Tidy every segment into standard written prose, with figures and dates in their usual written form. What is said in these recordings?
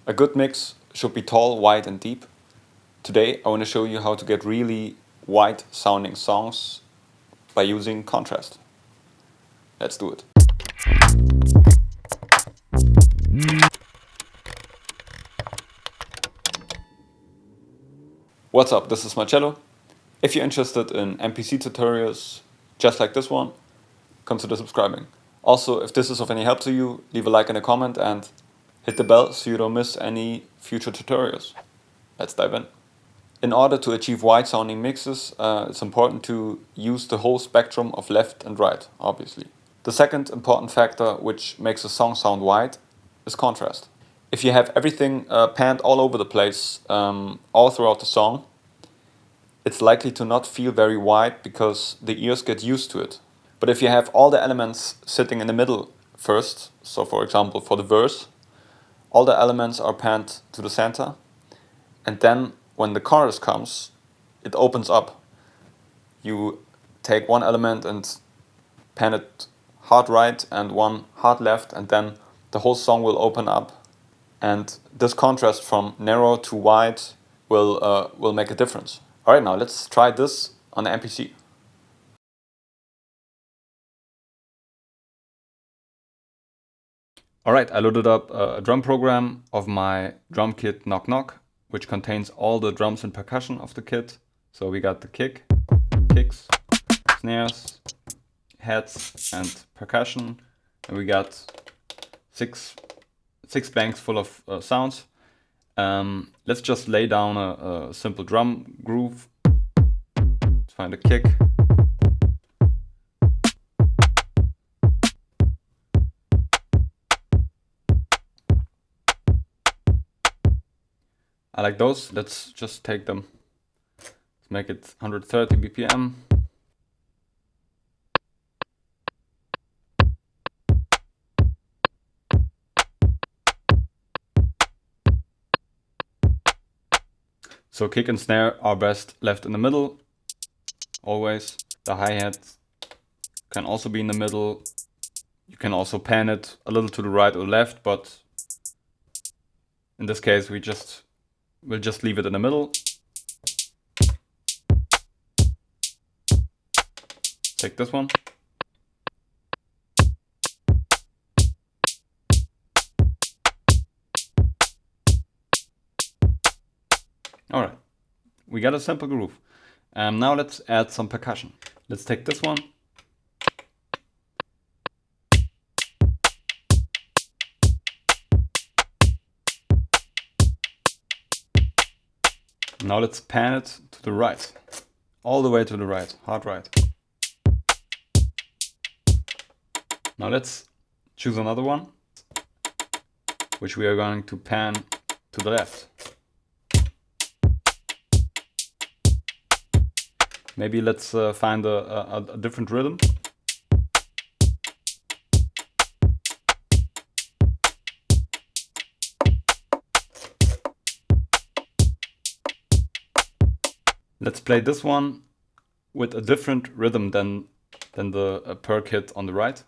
A good mix should be tall, wide and deep. Today I want to show you how to get really wide sounding songs by using contrast. Let's do it. What's up, this is Marrcello. If you're interested in MPC tutorials just like this one, consider subscribing. Also, if this is of any help to you, leave a like and a comment and hit the bell so you don't miss any future tutorials. Let's dive in. In order to achieve wide sounding mixes, it's important to use the whole spectrum of left and right, obviously. The second important factor which makes a song sound wide is contrast. If you have everything panned all over the place, all throughout the song, it's likely to not feel very wide because the ears get used to it. But if you have all the elements sitting in the middle first, so for example for the verse, all the elements are panned to the center, and then when the chorus comes, it opens up. You take one element and pan it hard right and one hard left, and then the whole song will open up. And this contrast from narrow to wide will make a difference. Alright, now let's try this on the MPC. Alright, I loaded up a drum program of my drum kit Knock Knock, which contains all the drums and percussion of the kit. So we got the kicks, snares, heads and percussion, and we got six banks full of sounds. Let's just lay down a simple drum groove. Let's find a kick. I like those. Let's just take them. Let's make it 130 BPM. So kick and snare are best left in the middle, always. The hi-hat can also be in the middle. You can also pan it a little to the right or left, but in this case we'll just leave it in the middle. Take this one. Alright, we got a simple groove. Now let's add some percussion. Let's take this one. Now let's pan it to the right. All the way to the right, hard right. Now let's choose another one, which we are going to pan to the left. Maybe let's find a different rhythm. Let's play this one with a different rhythm than the per kit on the right.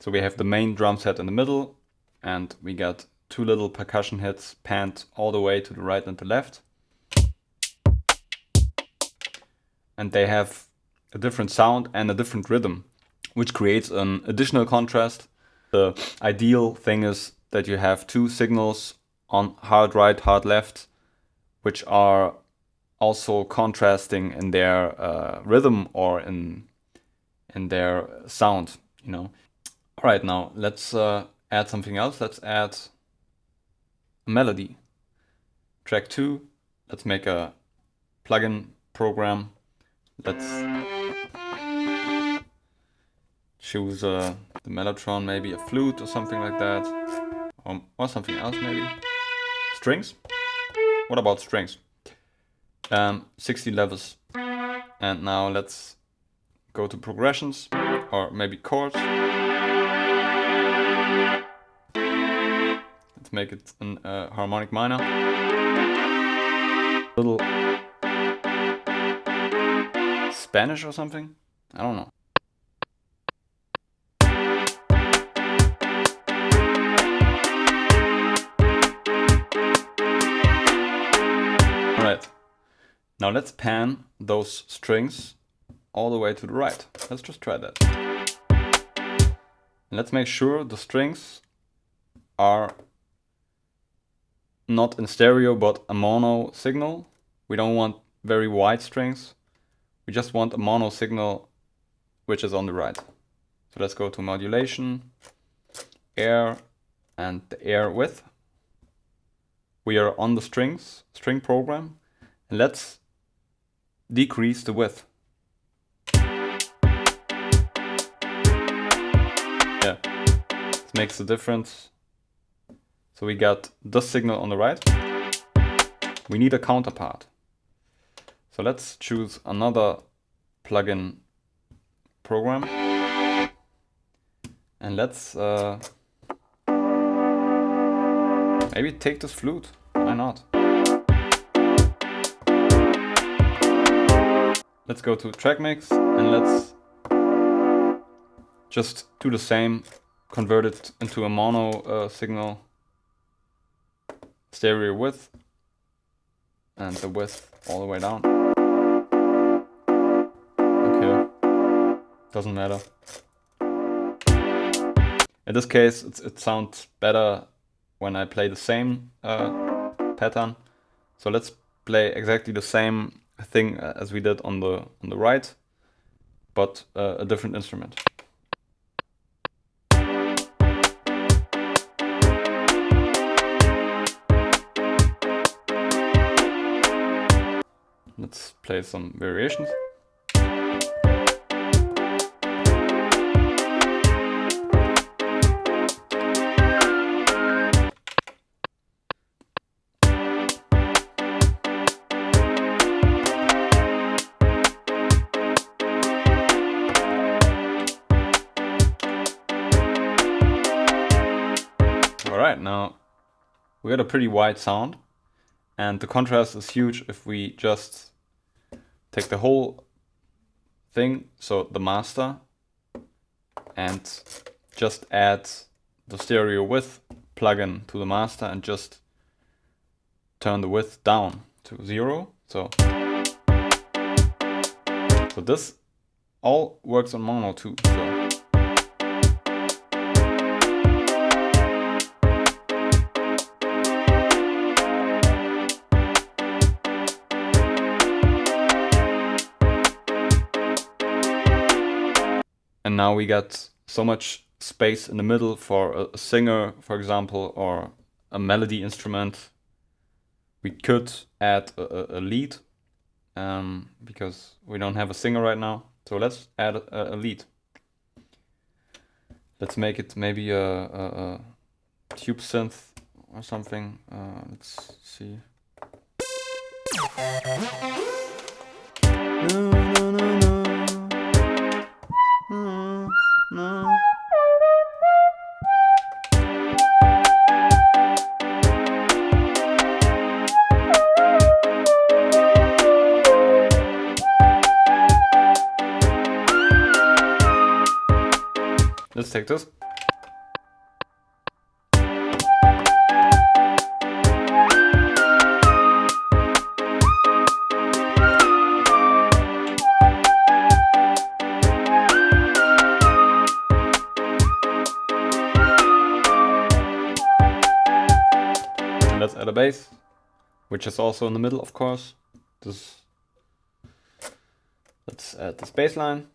So we have the main drum set in the middle, and we got two little percussion hits panned all the way to the right and the left. And they have a different sound and a different rhythm, which creates an additional contrast. The ideal thing is that you have two signals on hard right, hard left, which are also contrasting in their rhythm or in their sound, you know. All right, now let's add something else. Let's add a melody. Track 2, let's make a plugin program. Let's choose the mellotron, maybe a flute or something like that, or something else maybe. Strings? What about strings? 60 levels. And now let's go to progressions, or maybe chords. Let's make it an harmonic minor. little Spanish or something? I don't know. Alright, now let's pan those strings all the way to the right. Let's just try that. And let's make sure the strings are not in stereo but a mono signal. We don't want very wide strings. We just want a mono signal which is on the right. So let's go to modulation, air, and the air width. We are on the string program, and let's decrease the width. Yeah, this makes the difference. So we got the signal on the right. We need a counterpart. So let's choose another plugin program. And let's maybe take this flute. Why not? Let's go to track mix and let's just do the same. Convert it into a mono signal. Stereo width. And the width all the way down. Okay. Doesn't matter. In this case, it sounds better when I play the same pattern. So let's play exactly the same thing as we did on the right, but a different instrument. Let's play some variations. Alright, now we got a pretty wide sound, and the contrast is huge if we just take the whole thing, so the master, and just add the stereo width plugin to the master and just turn the width down to 0. So this all works on mono too. So. And now we got so much space in the middle for a singer, for example, or a melody instrument. We could add a lead, because we don't have a singer right now. So let's add a lead. Let's make it maybe a tube synth or something. Let's see. No. Let's take this. Let's add a bass, which is also in the middle, of course. Let's add this bass line.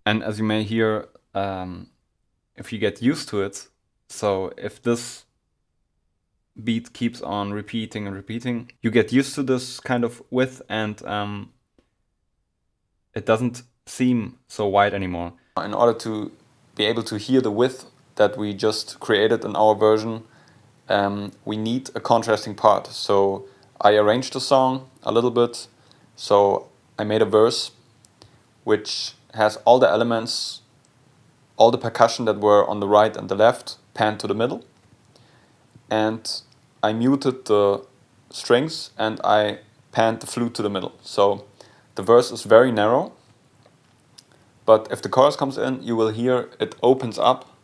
And as you may hear, if you get used to it, so if this beat keeps on repeating and repeating, you get used to this kind of width, and it doesn't seem so wide anymore. In order to be able to hear the width that we just created in our version, we need a contrasting part. So I arranged the song a little bit. So I made a verse which has all the elements, all the percussion that were on the right and the left panned to the middle. And I muted the strings and I panned the flute to the middle. So the verse is very narrow, but if the chorus comes in, you will hear it opens up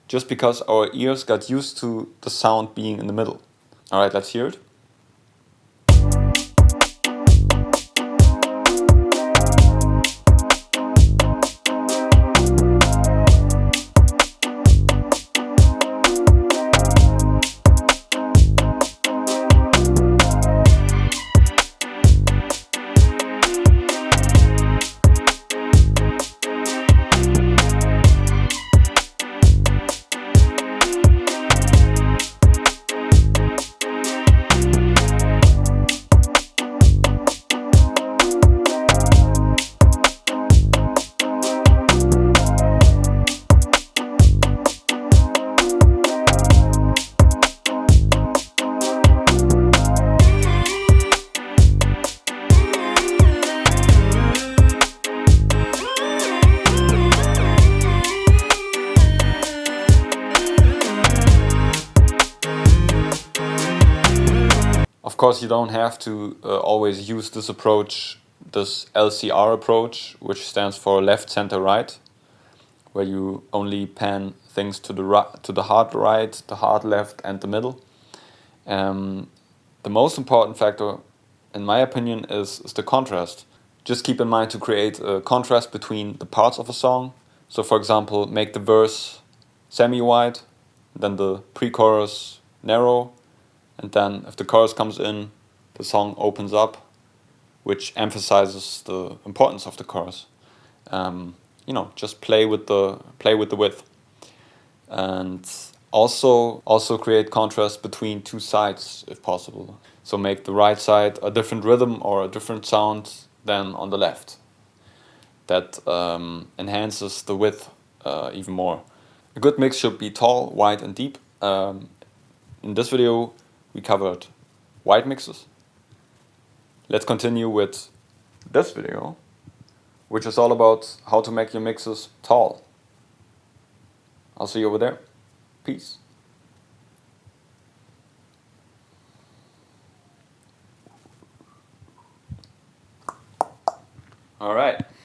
just because our ears got used to the sound being in the middle. Alright, let's hear it. Of course, you don't have to always use this approach, this LCR approach, which stands for left, center, right, where you only pan things to the hard right, the hard left, and the middle. The most important factor, in my opinion, is the contrast. Just keep in mind to create a contrast between the parts of a song. So, for example, make the verse semi-wide, then the pre-chorus narrow, and then if the chorus comes in, the song opens up, which emphasizes the importance of the chorus. You know, just play with the width, and also create contrast between two sides if possible. So make the right side a different rhythm or a different sound than on the left. That enhances the width even more. A good mix should be tall, wide, and deep. In this video, we covered wide mixes. Let's continue with this video, which is all about how to make your mixes tall. I'll see you over there. Peace. All right.